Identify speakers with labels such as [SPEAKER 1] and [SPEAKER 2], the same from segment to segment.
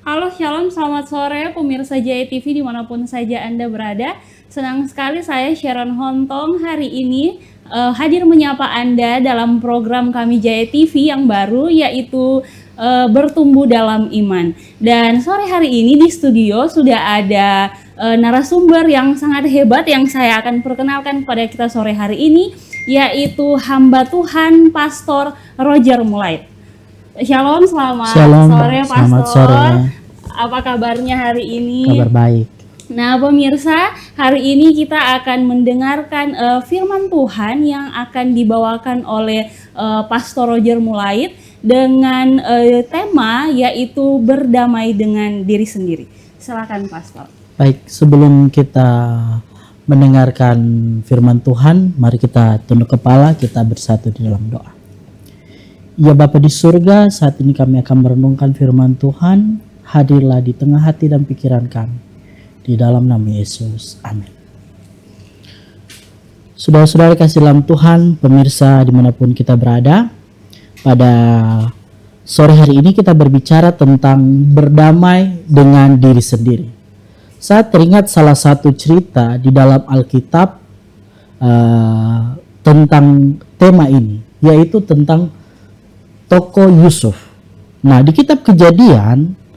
[SPEAKER 1] Halo Shalom, selamat sore pemirsa Jaya TV dimanapun saja Anda berada. Senang sekali saya Sharon Hontong hari ini hadir menyapa Anda dalam program kami Jaya TV yang baru yaitu Bertumbuh Dalam Iman. Dan sore hari ini di studio sudah ada narasumber yang sangat hebat yang saya akan perkenalkan kepada kita sore hari ini, yaitu hamba Tuhan Pastor Roger Mulait. Shalom, selamat sore Pastor.
[SPEAKER 2] Selamat sore.
[SPEAKER 1] Apa kabarnya hari ini?
[SPEAKER 2] Kabar baik.
[SPEAKER 1] Nah pemirsa, hari ini kita akan mendengarkan firman Tuhan yang akan dibawakan oleh Pastor Roger Mulait dengan tema yaitu berdamai dengan diri sendiri. Silakan Pastor.
[SPEAKER 2] Baik, sebelum kita mendengarkan firman Tuhan, mari kita tunduk kepala, kita bersatu di dalam doa. Ya Bapa di surga, saat ini kami akan merenungkan firman Tuhan. Hadirlah di tengah hati dan pikiran kami. Di dalam nama Yesus. Amin. Saudara-saudara kasih dalam Tuhan, pemirsa dimanapun kita berada, pada sore hari ini kita berbicara tentang berdamai dengan diri sendiri. Saya teringat salah satu cerita di dalam Alkitab tentang tema ini, yaitu tentang tokoh Yusuf. Nah, di kitab Kejadian,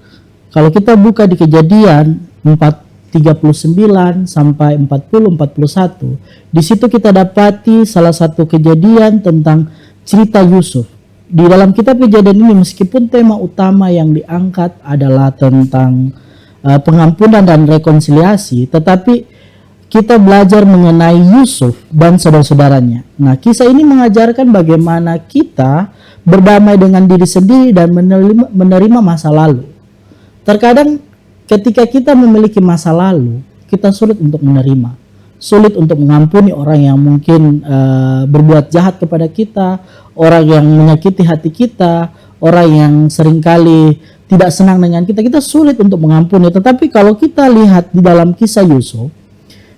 [SPEAKER 2] kalau kita buka di Kejadian 4:39 sampai 40-41, di situ kita dapati salah satu kejadian tentang cerita Yusuf. Di dalam kitab Kejadian ini, meskipun tema utama yang diangkat adalah tentang pengampunan dan rekonsiliasi, tetapi kita belajar mengenai Yusuf dan saudara-saudaranya. Nah, kisah ini mengajarkan bagaimana kita berdamai dengan diri sendiri dan menerima masa lalu. Terkadang ketika kita memiliki masa lalu, kita sulit untuk menerima, sulit untuk mengampuni orang yang mungkin berbuat jahat kepada kita, orang yang menyakiti hati kita, orang yang seringkali tidak senang dengan kita. Kita sulit untuk mengampuni. Tetapi kalau kita lihat di dalam kisah Yusuf,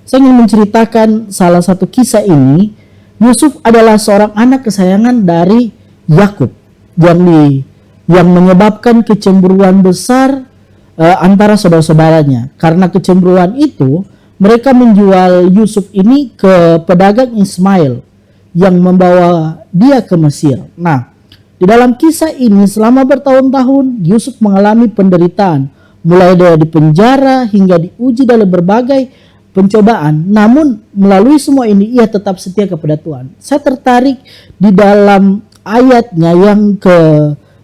[SPEAKER 2] saya ingin menceritakan salah satu kisah ini. Yusuf adalah seorang anak kesayangan dari Yakub yang menyebabkan kecemburuan besar antara saudara-saudaranya. Karena kecemburuan itu, mereka menjual Yusuf ini ke pedagang Ismail yang membawa dia ke Mesir. Nah, di dalam kisah ini selama bertahun-tahun Yusuf mengalami penderitaan, mulai dari dipenjara hingga diuji dalam berbagai pencobaan. Namun melalui semua ini ia tetap setia kepada Tuhan. Saya tertarik di dalam ayatnya yang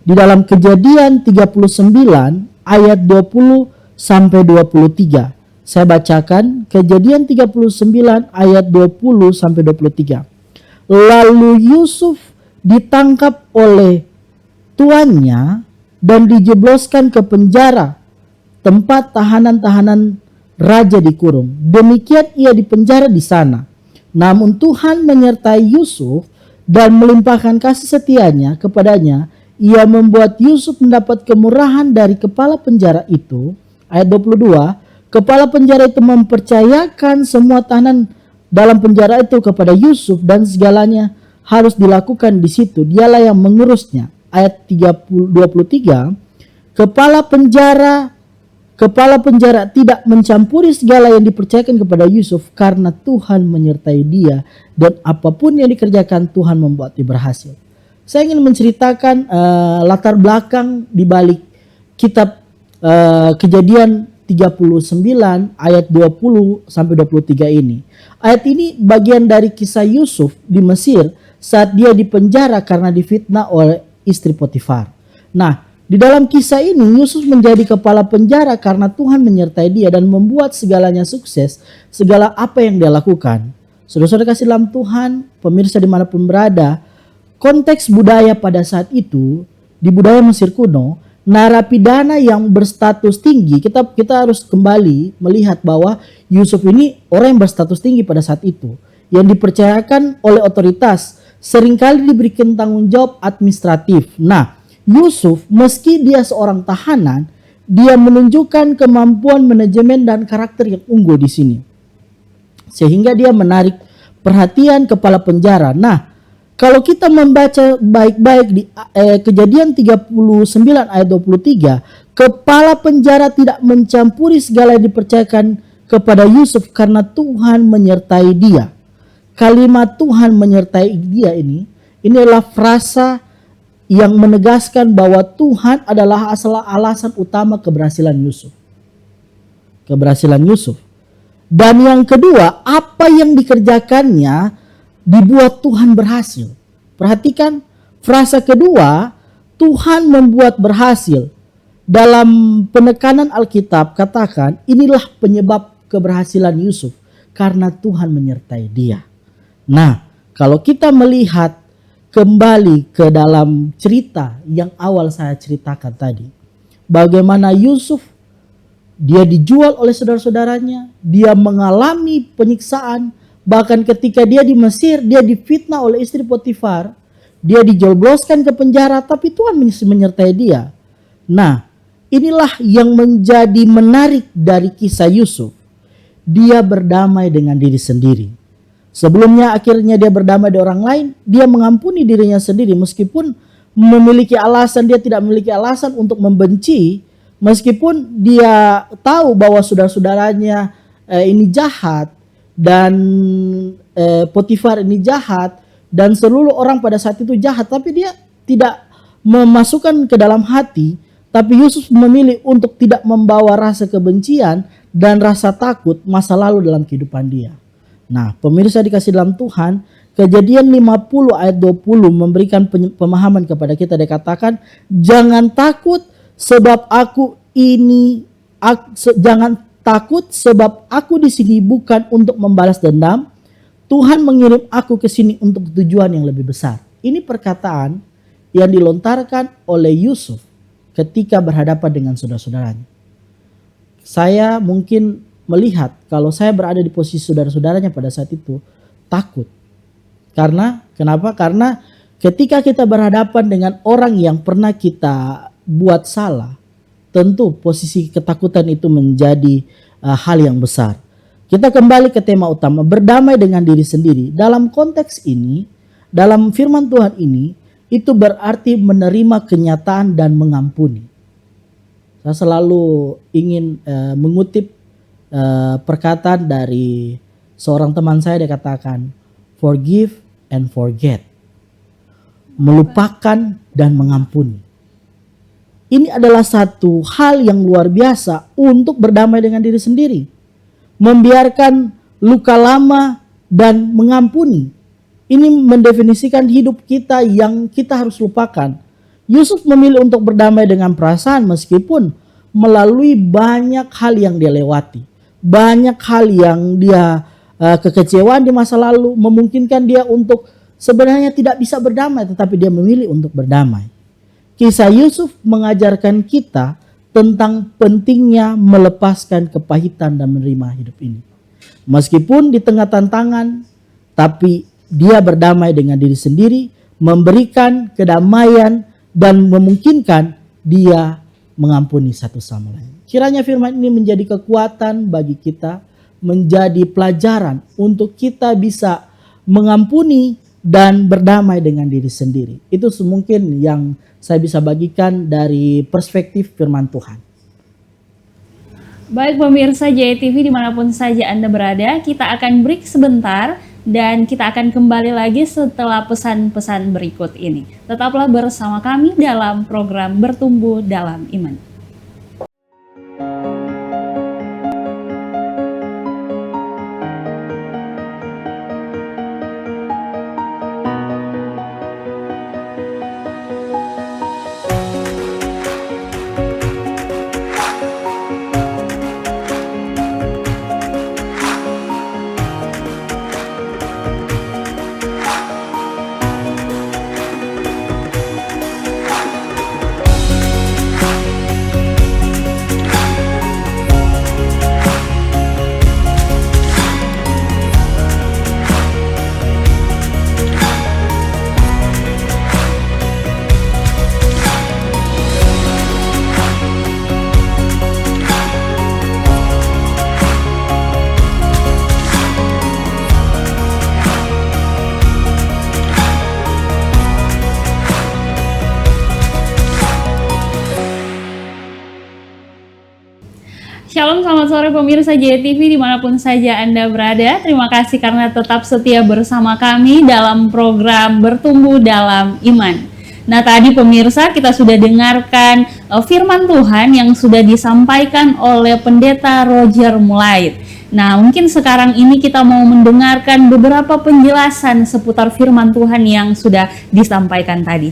[SPEAKER 2] di dalam Kejadian 39 ayat 20 sampai 23. Saya bacakan Kejadian 39 ayat 20 sampai 23. Lalu Yusuf ditangkap oleh tuannya dan dijebloskan ke penjara, tempat tahanan-tahanan raja dikurung. Demikian ia dipenjara di sana. Namun Tuhan menyertai Yusuf dan melimpahkan kasih setianya kepadanya. Ia membuat Yusuf mendapat kemurahan dari kepala penjara itu. Ayat 22, kepala penjara itu mempercayakan semua tahanan dalam penjara itu kepada Yusuf dan segalanya harus dilakukan di situ. Dialah yang mengurusnya. Ayat 23, kepala penjara tidak mencampuri segala yang dipercayakan kepada Yusuf karena Tuhan menyertai dia dan apapun yang dikerjakan Tuhan membuat dia berhasil. Saya ingin menceritakan latar belakang di balik kitab Kejadian 39 ayat 20 sampai 23 ini. Ayat ini bagian dari kisah Yusuf di Mesir saat dia dipenjara karena difitnah oleh istri Potifar. Nah, di dalam kisah ini Yusuf menjadi kepala penjara karena Tuhan menyertai dia dan membuat segalanya sukses, segala apa yang dia lakukan. Saudara-saudara kasih dalam Tuhan, pemirsa dimanapun berada, konteks budaya pada saat itu, di budaya Mesir kuno, narapidana yang berstatus tinggi, kita harus kembali melihat bahwa Yusuf ini orang yang berstatus tinggi pada saat itu, yang dipercayakan oleh otoritas, seringkali diberikan tanggung jawab administratif. Nah, Yusuf meski dia seorang tahanan, dia menunjukkan kemampuan manajemen dan karakter yang unggul di sini. Sehingga dia menarik perhatian kepala penjara. Nah, Kalau kita membaca baik-baik di Kejadian 39 ayat 23, kepala penjara tidak mencampuri segala yang dipercayakan kepada Yusuf karena Tuhan menyertai dia. Kalimat Tuhan menyertai dia ini adalah frasa yang menegaskan bahwa Tuhan adalah alasan utama keberhasilan Yusuf. Keberhasilan Yusuf. Dan yang kedua, apa yang dikerjakannya dibuat Tuhan berhasil. Perhatikan frasa kedua, Tuhan membuat berhasil. Dalam penekanan Alkitab katakan, inilah penyebab keberhasilan Yusuf karena Tuhan menyertai dia. Nah, kalau kita melihat kembali ke dalam cerita yang awal saya ceritakan tadi, bagaimana Yusuf dia dijual oleh saudara-saudaranya, dia mengalami penyiksaan, bahkan ketika dia di Mesir, dia difitnah oleh istri Potifar, dia dijebloskan ke penjara, tapi Tuhan menyertai dia. Nah, inilah yang menjadi menarik dari kisah Yusuf. Dia berdamai dengan diri sendiri. Sebelumnya akhirnya dia berdamai dengan orang lain, dia mengampuni dirinya sendiri meskipun memiliki alasan, dia tidak memiliki alasan untuk membenci, meskipun dia tahu bahwa saudara-saudaranya ini jahat dan Potifar ini jahat dan seluruh orang pada saat itu jahat, tapi dia tidak memasukkan ke dalam hati. Tapi Yusuf memilih untuk tidak membawa rasa kebencian dan rasa takut masa lalu dalam kehidupan dia. Nah, pemirsa dikasih dalam Tuhan, Kejadian 50 ayat 20 memberikan pemahaman kepada kita. Dia katakan, jangan takut sebab jangan takut sebab aku di sini bukan untuk membalas dendam. Tuhan mengirim aku ke sini untuk tujuan yang lebih besar. Ini perkataan yang dilontarkan oleh Yusuf ketika berhadapan dengan saudara-saudaranya. Saya mungkin melihat kalau saya berada di posisi saudara-saudaranya pada saat itu, takut. Kenapa? Karena ketika kita berhadapan dengan orang yang pernah kita buat salah, tentu posisi ketakutan itu menjadi hal yang besar. Kita kembali ke tema utama, berdamai dengan diri sendiri. Dalam konteks ini, dalam firman Tuhan ini, itu berarti menerima kenyataan dan mengampuni. Saya selalu ingin mengutip perkataan dari seorang teman saya, dia katakan, forgive and forget. Melupakan dan mengampuni. Ini adalah satu hal yang luar biasa untuk berdamai dengan diri sendiri. Membiarkan luka lama dan mengampuni. Ini mendefinisikan hidup kita yang kita harus lupakan. Yusuf memilih untuk berdamai dengan perasaan meskipun melalui banyak hal yang dia lewati. Banyak hal yang dia kekecewaan di masa lalu memungkinkan dia untuk sebenarnya tidak bisa berdamai, tetapi dia memilih untuk berdamai. Kisah Yusuf mengajarkan kita tentang pentingnya melepaskan kepahitan dan menerima hidup ini. Meskipun di tengah tantangan, tapi dia berdamai dengan diri sendiri, memberikan kedamaian dan memungkinkan dia mengampuni satu sama lain. Kiranya firman ini menjadi kekuatan bagi kita, menjadi pelajaran untuk kita bisa mengampuni dan berdamai dengan diri sendiri. Itu semungkin yang saya bisa bagikan dari perspektif firman Tuhan.
[SPEAKER 1] Baik pemirsa JTV dimanapun saja Anda berada, kita akan break sebentar dan kita akan kembali lagi setelah pesan-pesan berikut ini. Tetaplah bersama kami dalam program Bertumbuh Dalam Iman. Shalom, selamat sore pemirsa JTV dimanapun saja Anda berada. Terima kasih karena tetap setia bersama kami dalam program Bertumbuh Dalam Iman. Nah, tadi pemirsa kita sudah dengarkan firman Tuhan yang sudah disampaikan oleh Pendeta Roger Mulait. Nah, mungkin sekarang ini kita mau mendengarkan beberapa penjelasan seputar firman Tuhan yang sudah disampaikan tadi.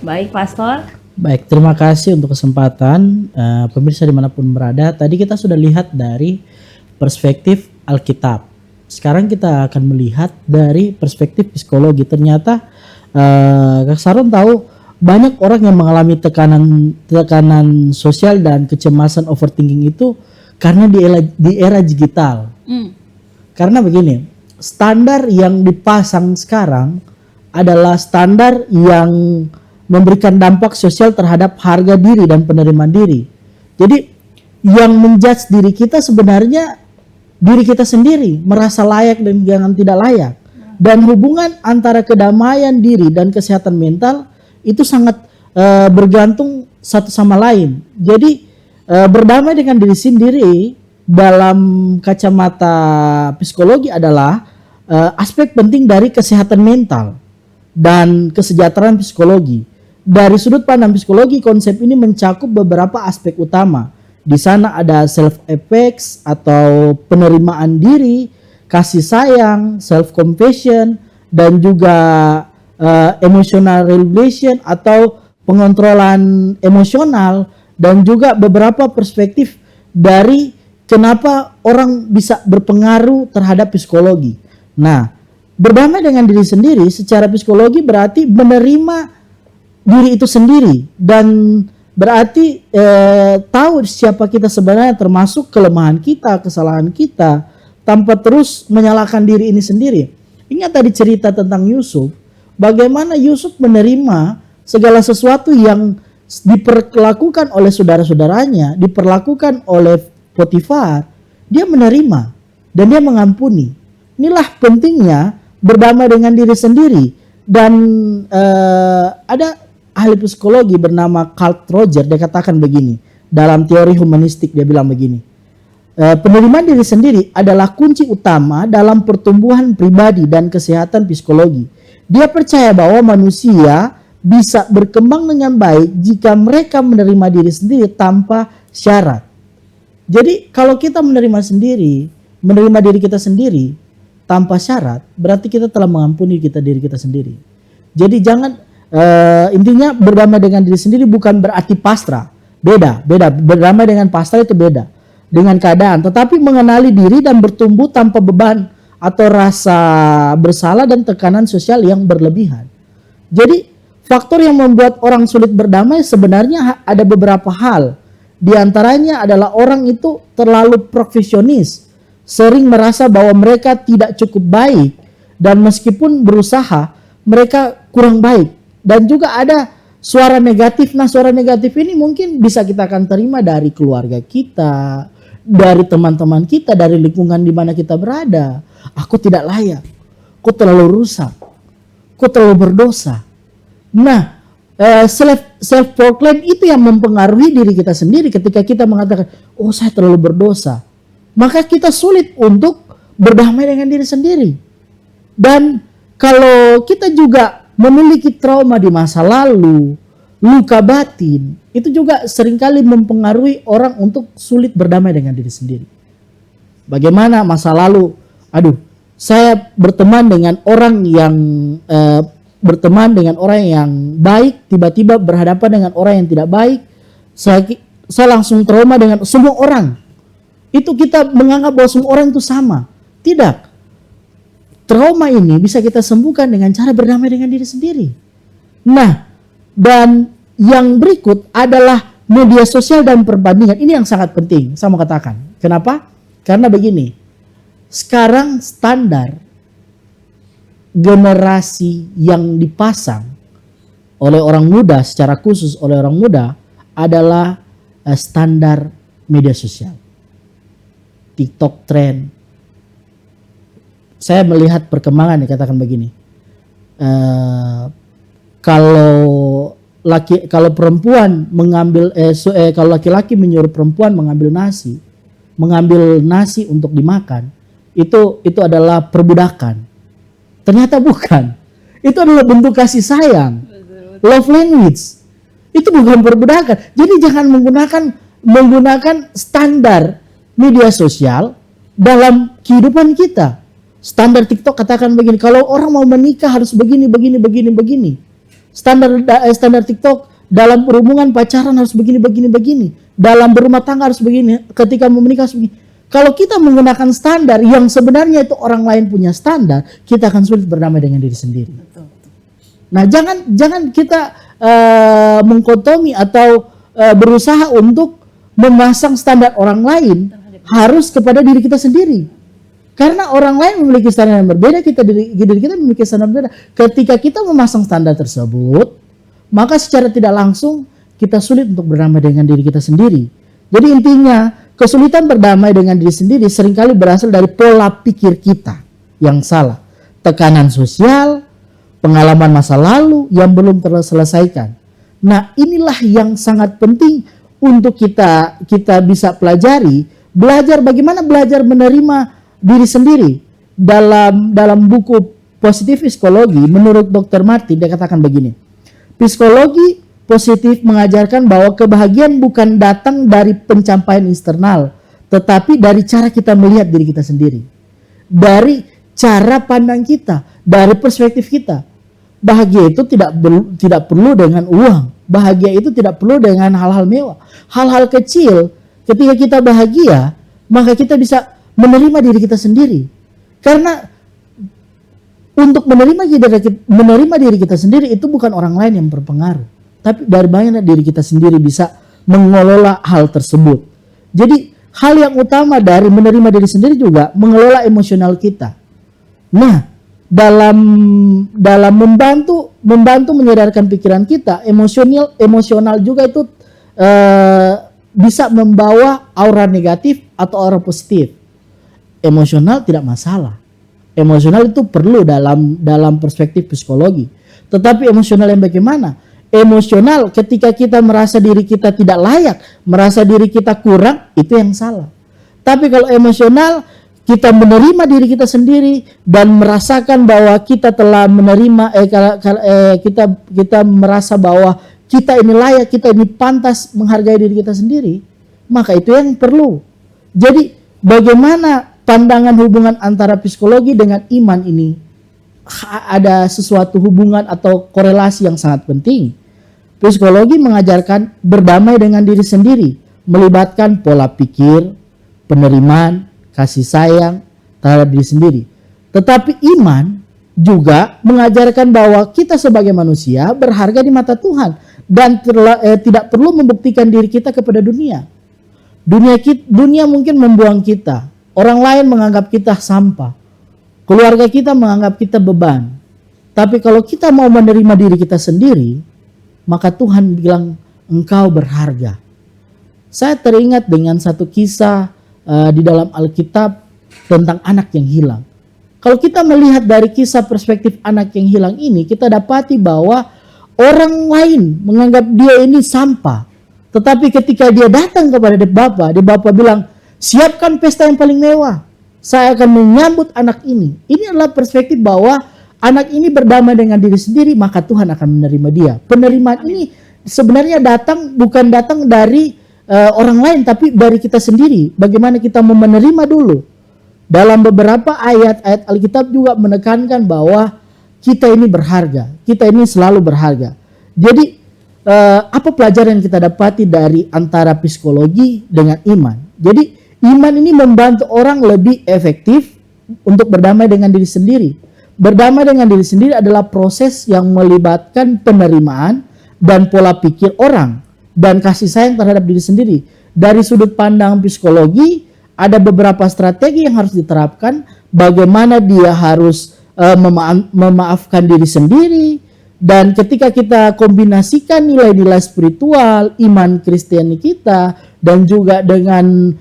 [SPEAKER 1] Baik, Pastor.
[SPEAKER 2] Baik, terima kasih untuk kesempatan pemirsa dimanapun berada. Tadi kita sudah lihat dari perspektif Alkitab. Sekarang kita akan melihat dari perspektif psikologi. Ternyata Kak Saron tahu banyak orang yang mengalami tekanan sosial dan kecemasan overthinking itu karena di era digital. Karena begini, standar yang dipasang sekarang adalah standar yang memberikan dampak sosial terhadap harga diri dan penerimaan diri. Jadi yang menjudge diri kita sebenarnya diri kita sendiri, merasa layak dan jangan tidak layak. Dan hubungan antara kedamaian diri dan kesehatan mental itu sangat bergantung satu sama lain. Jadi berdamai dengan diri sendiri dalam kacamata psikologi adalah aspek penting dari kesehatan mental dan kesejahteraan psikologi. Dari sudut pandang psikologi, konsep ini mencakup beberapa aspek utama. Di sana ada self-effects atau penerimaan diri, kasih sayang, self-compassion, dan juga emotional regulation atau pengontrolan emosional, dan juga beberapa perspektif dari kenapa orang bisa berpengaruh terhadap psikologi. Nah, berdamai dengan diri sendiri secara psikologi berarti menerima diri itu sendiri dan berarti tahu siapa kita sebenarnya, termasuk kelemahan kita, kesalahan kita, tanpa terus menyalahkan diri ini sendiri. Ingat tadi cerita tentang Yusuf, bagaimana Yusuf menerima segala sesuatu yang diperlakukan oleh saudara-saudaranya, diperlakukan oleh Potifar, dia menerima dan dia mengampuni. Inilah pentingnya berdamai dengan diri sendiri. Dan ada ahli psikologi bernama Carl Rogers, dia katakan begini, dalam teori humanistik dia bilang begini, penerimaan diri sendiri adalah kunci utama dalam pertumbuhan pribadi dan kesehatan psikologi. Dia percaya bahwa manusia bisa berkembang dengan baik jika mereka menerima diri sendiri tanpa syarat. Jadi kalau kita menerima diri kita sendiri tanpa syarat, berarti kita telah mengampuni diri kita sendiri. Jadi jangan intinya berdamai dengan diri sendiri bukan berarti pasrah. Beda. Berdamai dengan pasrah itu beda dengan keadaan. Tetapi mengenali diri dan bertumbuh tanpa beban atau rasa bersalah dan tekanan sosial yang berlebihan. Jadi faktor yang membuat orang sulit berdamai sebenarnya ada beberapa hal. Di antaranya adalah orang itu terlalu perfeksionis, sering merasa bahwa mereka tidak cukup baik, dan meskipun berusaha mereka kurang baik. Dan juga ada suara negatif. Nah, suara negatif ini mungkin bisa kita akan terima dari keluarga kita, dari teman-teman kita, dari lingkungan di mana kita berada. Aku tidak layak, aku terlalu rusak, aku terlalu berdosa. Nah, self-proclaim itu yang mempengaruhi diri kita sendiri. Ketika kita mengatakan, oh saya terlalu berdosa, maka kita sulit untuk berdamai dengan diri sendiri. Dan kalau kita juga memiliki trauma di masa lalu, luka batin, itu juga seringkali mempengaruhi orang untuk sulit berdamai dengan diri sendiri. Bagaimana masa lalu, saya berteman dengan orang yang baik, tiba-tiba berhadapan dengan orang yang tidak baik, saya langsung trauma dengan semua orang. Itu kita menganggap bahwa semua orang itu sama. Tidak. Trauma ini bisa kita sembuhkan dengan cara berdamai dengan diri sendiri. Nah, dan yang berikut adalah media sosial dan perbandingan. Ini yang sangat penting, saya mau katakan. Kenapa? Karena begini, sekarang standar generasi yang dipasang oleh orang muda, secara khusus oleh orang muda, adalah standar media sosial. TikTok trend. Saya melihat perkembangan, dikatakan begini, kalau perempuan mengambil kalau laki-laki menyuruh perempuan mengambil nasi, mengambil nasi untuk dimakan, itu adalah perbudakan. Ternyata bukan. Itu adalah bentuk kasih sayang. Love language. Itu bukan perbudakan. Jadi jangan menggunakan standar media sosial dalam kehidupan kita. Standar TikTok katakan begini, kalau orang mau menikah harus begini. Standar TikTok dalam berhubungan pacaran harus begini. Dalam berumah tangga harus begini, ketika mau menikah harus begini. Kalau kita menggunakan standar yang sebenarnya itu orang lain punya standar, kita akan sulit berdamai dengan diri sendiri.
[SPEAKER 1] Betul.
[SPEAKER 2] Nah, jangan kita mengkotomi atau berusaha untuk memasang standar orang lain harus kepada diri kita sendiri. Karena orang lain memiliki standar yang berbeda, diri kita memiliki standar yang berbeda. Ketika kita memasang standar tersebut, maka secara tidak langsung kita sulit untuk berdamai dengan diri kita sendiri. Jadi intinya, kesulitan berdamai dengan diri sendiri seringkali berasal dari pola pikir kita yang salah. Tekanan sosial, pengalaman masa lalu yang belum terselesaikan. Nah, inilah yang sangat penting untuk kita bisa pelajari, bagaimana belajar menerima diri sendiri. Dalam buku Positif Psikologi, menurut Dr. Martin, dia katakan begini, psikologi positif mengajarkan bahwa kebahagiaan bukan datang dari pencapaian eksternal, tetapi dari cara kita melihat diri kita sendiri, dari cara pandang kita, dari perspektif kita. Bahagia itu tidak perlu dengan uang, bahagia itu tidak perlu dengan hal-hal mewah, hal-hal kecil. Ketika kita bahagia, maka kita bisa menerima diri kita sendiri. Karena untuk menerima diri kita sendiri itu bukan orang lain yang berpengaruh, tapi dari bagaimana diri kita sendiri bisa mengelola hal tersebut. Jadi hal yang utama dari menerima diri sendiri juga mengelola emosional kita. Nah, dalam membantu menyadarkan pikiran kita, emosional juga itu bisa membawa aura negatif atau aura positif. Emosional tidak masalah. Emosional itu perlu dalam perspektif psikologi. Tetapi emosional yang bagaimana? Emosional ketika kita merasa diri kita tidak layak, merasa diri kita kurang, itu yang salah. Tapi kalau emosional kita menerima diri kita sendiri dan merasakan bahwa kita telah menerima kita merasa bahwa kita ini layak, kita ini pantas menghargai diri kita sendiri, maka itu yang perlu. Jadi bagaimana pandangan hubungan antara psikologi dengan iman ini? Ada sesuatu hubungan atau korelasi yang sangat penting. Psikologi mengajarkan berdamai dengan diri sendiri, melibatkan pola pikir, penerimaan, kasih sayang terhadap diri sendiri. Tetapi iman juga mengajarkan bahwa kita sebagai manusia berharga di mata Tuhan dan tidak perlu membuktikan diri kita kepada dunia. Dunia mungkin membuang kita, orang lain menganggap kita sampah, keluarga kita menganggap kita beban. Tapi kalau kita mau menerima diri kita sendiri, maka Tuhan bilang engkau berharga. Saya teringat dengan satu kisah di dalam Alkitab tentang anak yang hilang. Kalau kita melihat dari kisah perspektif anak yang hilang ini, kita dapati bahwa orang lain menganggap dia ini sampah. Tetapi ketika dia datang kepada Bapa bilang, siapkan pesta yang paling mewah. Saya akan menyambut anak ini. Ini adalah perspektif bahwa anak ini berdamai dengan diri sendiri, maka Tuhan akan menerima dia. Penerimaan ini sebenarnya bukan datang dari orang lain, tapi dari kita sendiri. Bagaimana kita mau menerima dulu. Dalam beberapa ayat-ayat Alkitab juga menekankan bahwa kita ini berharga. Kita ini selalu berharga. Jadi apa pelajaran yang kita dapati dari antara psikologi dengan iman? Jadi iman ini membantu orang lebih efektif untuk berdamai dengan diri sendiri. Berdamai dengan diri sendiri adalah proses yang melibatkan penerimaan dan pola pikir orang dan kasih sayang terhadap diri sendiri. Dari sudut pandang psikologi, ada beberapa strategi yang harus diterapkan. Bagaimana dia harus memaafkan diri sendiri. Dan ketika kita kombinasikan nilai-nilai spiritual, iman Kristiani kita, dan juga dengan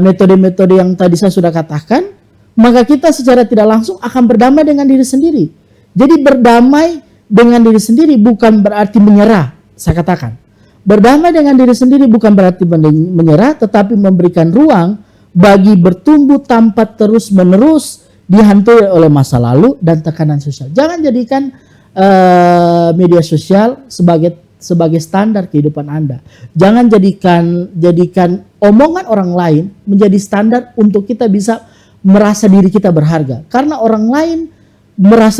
[SPEAKER 2] metode-metode yang tadi saya sudah katakan, maka kita secara tidak langsung akan berdamai dengan diri sendiri. Jadi berdamai dengan diri sendiri bukan berarti menyerah, saya katakan. Berdamai dengan diri sendiri bukan berarti menyerah, tetapi memberikan ruang bagi bertumbuh tanpa terus-menerus dihantui oleh masa lalu dan tekanan sosial. Jangan jadikan media sosial sebagai standar kehidupan Anda. Jangan jadikan omongan orang lain menjadi standar untuk kita bisa merasa diri kita berharga. Karena orang lain membuat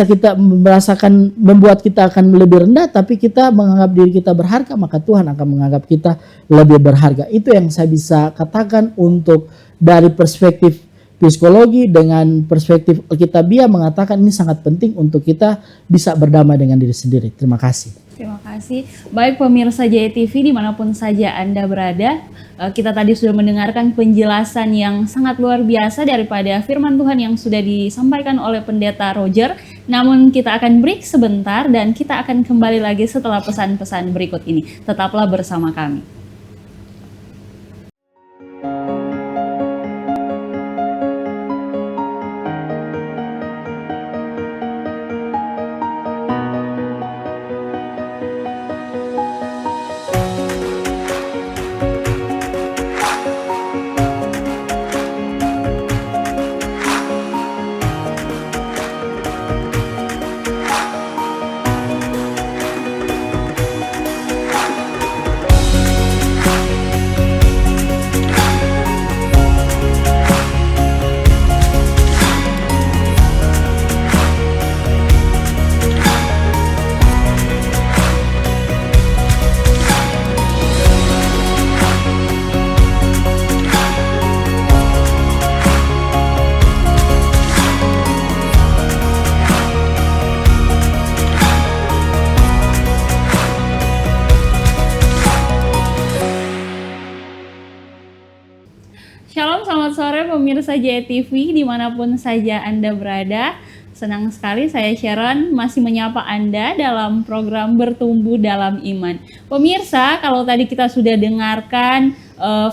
[SPEAKER 2] kita akan lebih rendah, tapi kita menganggap diri kita berharga, maka Tuhan akan menganggap kita lebih berharga. Itu yang saya bisa katakan untuk dari perspektif psikologi. Dengan perspektif Alkitabiah mengatakan ini sangat penting untuk kita bisa berdamai dengan diri sendiri. Terima kasih.
[SPEAKER 1] Terima kasih. Baik pemirsa JTV dimanapun saja Anda berada, kita tadi sudah mendengarkan penjelasan yang sangat luar biasa daripada firman Tuhan yang sudah disampaikan oleh Pendeta Roger. Namun kita akan break sebentar dan kita akan kembali lagi setelah pesan-pesan berikut ini. Tetaplah bersama kami. Shalom, selamat sore pemirsa JTV dimanapun saja Anda berada. Senang sekali saya Sharon masih menyapa Anda dalam program Bertumbuh Dalam Iman. Pemirsa, kalau tadi kita sudah dengarkan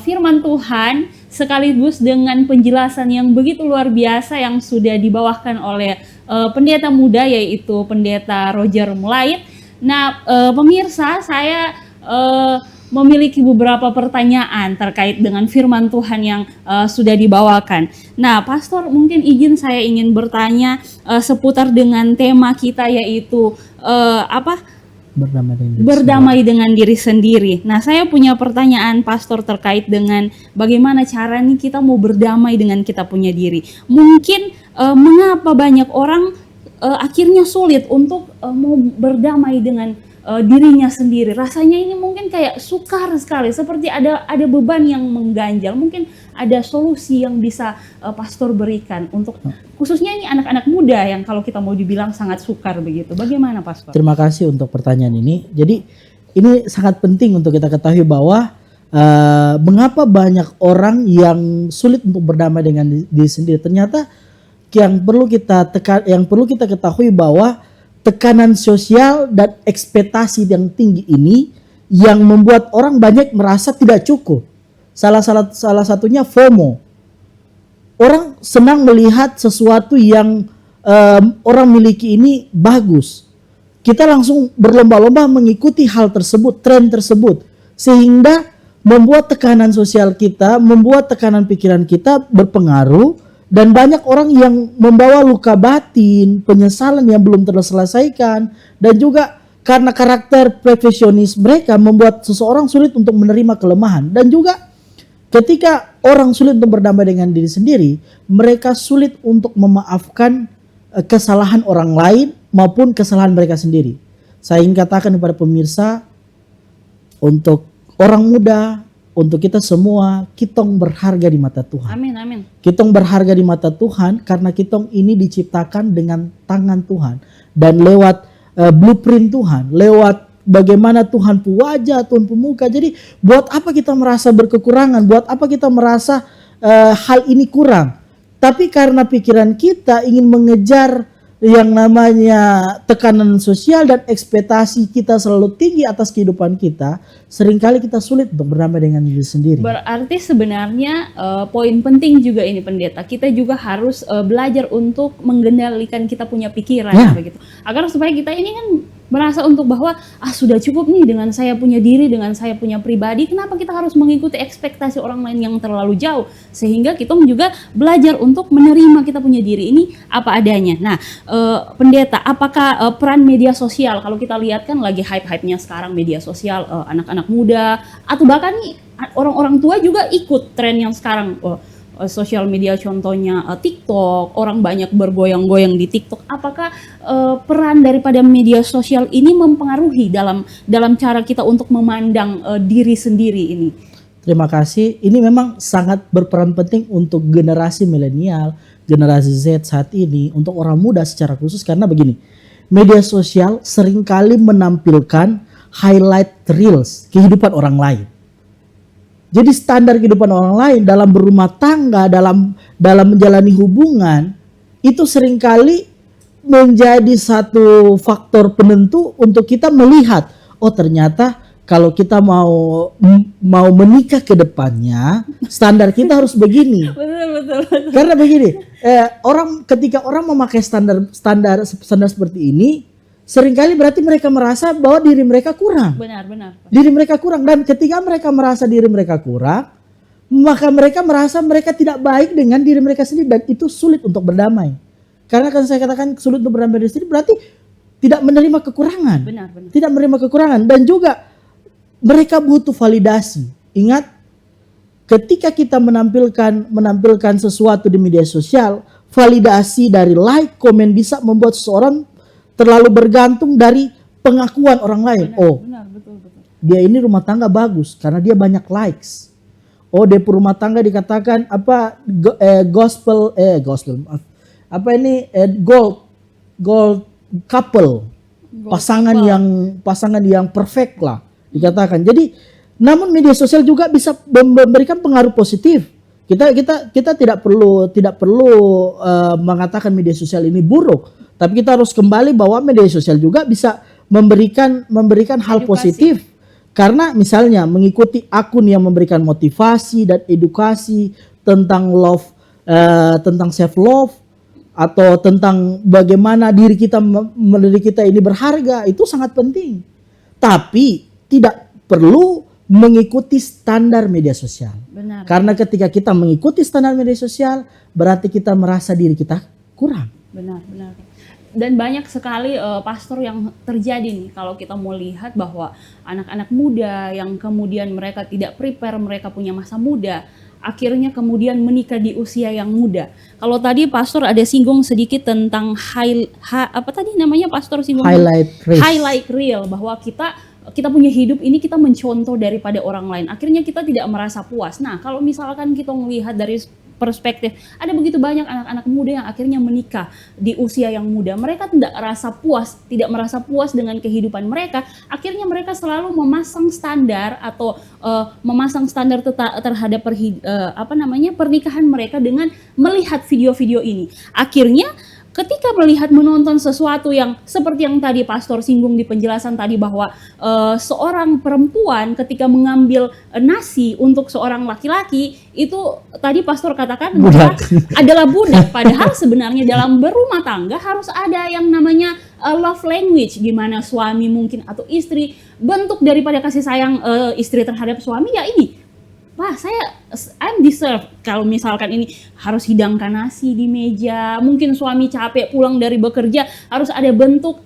[SPEAKER 1] firman Tuhan sekaligus dengan penjelasan yang begitu luar biasa yang sudah dibawakan oleh pendeta muda yaitu Pendeta Roger Mulait. Nah, pemirsa, saya memiliki beberapa pertanyaan terkait dengan firman Tuhan yang sudah dibawakan. Nah, Pastor, mungkin izin saya ingin bertanya seputar dengan tema kita yaitu berdamai dengan diri sendiri. Nah, saya punya pertanyaan Pastor terkait dengan bagaimana cara nih kita mau berdamai dengan kita punya diri. Mungkin mengapa banyak orang akhirnya sulit untuk mau berdamai dengan dirinya sendiri. Rasanya ini mungkin kayak sukar sekali, seperti ada beban yang mengganjal. Mungkin ada solusi yang bisa Pastor berikan untuk khususnya ini anak-anak muda yang kalau kita mau dibilang sangat sukar begitu. Bagaimana Pastor?
[SPEAKER 2] Terima kasih untuk pertanyaan ini. Jadi ini sangat penting untuk kita ketahui bahwa mengapa banyak orang yang sulit untuk berdamai dengan diri sendiri. Ternyata yang perlu kita ketahui bahwa tekanan sosial dan ekspektasi yang tinggi ini yang membuat orang banyak merasa tidak cukup. Salah satunya FOMO. Orang senang melihat sesuatu yang orang miliki ini bagus. Kita langsung berlomba-lomba mengikuti hal tersebut, tren tersebut. Sehingga membuat tekanan sosial kita, membuat tekanan pikiran kita berpengaruh. Dan banyak orang yang membawa luka batin, penyesalan yang belum terselesaikan, dan juga karena karakter perfeksionis mereka membuat seseorang sulit untuk menerima kelemahan. Dan juga ketika orang sulit untuk berdamai dengan diri sendiri, mereka sulit untuk memaafkan kesalahan orang lain maupun kesalahan mereka sendiri. Saya ingin katakan kepada pemirsa, untuk orang muda, untuk kita semua, kitong berharga di mata Tuhan.
[SPEAKER 1] Amin, amin.
[SPEAKER 2] Kitong berharga di mata Tuhan karena kitong ini diciptakan dengan tangan Tuhan. Dan lewat blueprint Tuhan, lewat bagaimana Tuhan pu wajah, Tuhan pu muka. Jadi buat apa kita merasa berkekurangan, buat apa kita merasa hal ini kurang. Tapi karena pikiran kita ingin mengejar yang namanya tekanan sosial dan ekspektasi kita selalu tinggi atas kehidupan kita, seringkali kita sulit untuk berdamai dengan diri sendiri.
[SPEAKER 1] Berarti sebenarnya poin penting juga ini pendeta, kita juga harus belajar untuk mengendalikan kita punya pikiran begitu, agar supaya kita ini kan merasa untuk bahwa sudah cukup nih dengan saya punya diri, dengan saya punya pribadi, kenapa kita harus mengikuti ekspektasi orang lain yang terlalu jauh, sehingga kita juga belajar untuk menerima kita punya diri ini apa adanya. Nah, pendeta, apakah peran media sosial, kalau kita lihat kan lagi hype-hypenya sekarang media sosial, anak-anak muda atau bahkan nih orang-orang tua juga ikut tren yang sekarang, sosial media contohnya TikTok, orang banyak bergoyang-goyang di TikTok. Apakah peran daripada media sosial ini mempengaruhi dalam cara kita untuk memandang diri sendiri ini?
[SPEAKER 2] Terima kasih. Ini memang sangat berperan penting untuk generasi milenial, generasi Z saat ini, untuk orang muda secara khusus, karena begini, media sosial seringkali menampilkan highlight reels kehidupan orang lain. Jadi standar kehidupan orang lain dalam berumah tangga, dalam menjalani hubungan, itu seringkali menjadi satu faktor penentu untuk kita melihat, oh ternyata kalau kita mau menikah ke depannya, standar kita harus begini.
[SPEAKER 1] Betul.
[SPEAKER 2] Karena begini, ketika orang memakai standar seperti ini, seringkali berarti mereka merasa bahwa diri mereka kurang.
[SPEAKER 1] Benar.
[SPEAKER 2] Diri mereka kurang, dan ketika mereka merasa diri mereka kurang, maka mereka merasa mereka tidak baik dengan diri mereka sendiri, dan itu sulit untuk berdamai. Karena kan saya katakan sulit untuk berdamai dengan diri sendiri berarti tidak menerima kekurangan.
[SPEAKER 1] Benar.
[SPEAKER 2] Tidak menerima kekurangan, dan juga mereka butuh validasi. Ingat, ketika kita menampilkan sesuatu di media sosial, validasi dari like, komen bisa membuat seseorang terlalu bergantung dari pengakuan orang lain.
[SPEAKER 1] Benar, betul.
[SPEAKER 2] Dia ini rumah tangga bagus karena dia banyak likes. Dia rumah tangga dikatakan gold couple, pasangan yang perfect lah dikatakan. Jadi, namun media sosial juga bisa memberikan pengaruh positif. Kita tidak perlu mengatakan media sosial ini buruk. Tapi kita harus kembali bahwa media sosial juga bisa memberikan hal positif. Karena misalnya mengikuti akun yang memberikan motivasi dan edukasi tentang love, tentang self love, atau tentang bagaimana diri kita ini berharga, itu sangat penting. Tapi tidak perlu mengikuti standar media sosial.
[SPEAKER 1] Benar.
[SPEAKER 2] Karena ketika kita mengikuti standar media sosial, berarti kita merasa diri kita kurang.
[SPEAKER 1] Benar. Dan banyak sekali pastor yang terjadi nih kalau kita mau lihat bahwa anak-anak muda yang kemudian mereka tidak prepare, mereka punya masa muda, akhirnya kemudian menikah di usia yang muda. Kalau tadi pastor ada singgung sedikit tentang highlight reel, bahwa kita punya hidup ini kita mencontoh daripada orang lain. Akhirnya kita tidak merasa puas. Nah, kalau misalkan kita melihat dari perspektif, ada begitu banyak anak-anak muda yang akhirnya menikah di usia yang muda. Mereka tidak merasa puas dengan kehidupan mereka. Akhirnya mereka selalu memasang standar atau memasang standar terhadap pernikahan mereka dengan melihat video-video ini. Akhirnya ketika menonton sesuatu yang seperti yang tadi pastor singgung di penjelasan tadi, bahwa seorang perempuan ketika mengambil nasi untuk seorang laki-laki, itu tadi pastor katakan adalah budak. Padahal sebenarnya dalam berumah tangga harus ada yang namanya love language, gimana suami mungkin atau istri, bentuk daripada kasih sayang istri terhadap suami ya ini. Wah, I'm deserve kalau misalkan ini harus hidangkan nasi di meja. Mungkin suami capek pulang dari bekerja, harus ada bentuk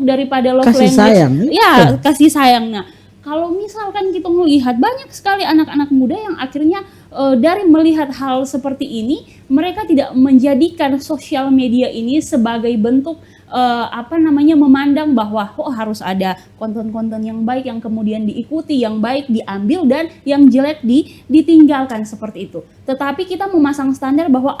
[SPEAKER 1] daripada love
[SPEAKER 2] kasih
[SPEAKER 1] language.
[SPEAKER 2] Sayang.
[SPEAKER 1] Ya, kasih sayang. Nah, kalau misalkan kita melihat banyak sekali anak-anak muda yang akhirnya dari melihat hal seperti ini, mereka tidak menjadikan sosial media ini sebagai bentuk memandang bahwa harus ada konten-konten yang baik yang kemudian diikuti, yang baik diambil dan yang jelek ditinggalkan seperti itu. Tetapi kita memasang standar bahwa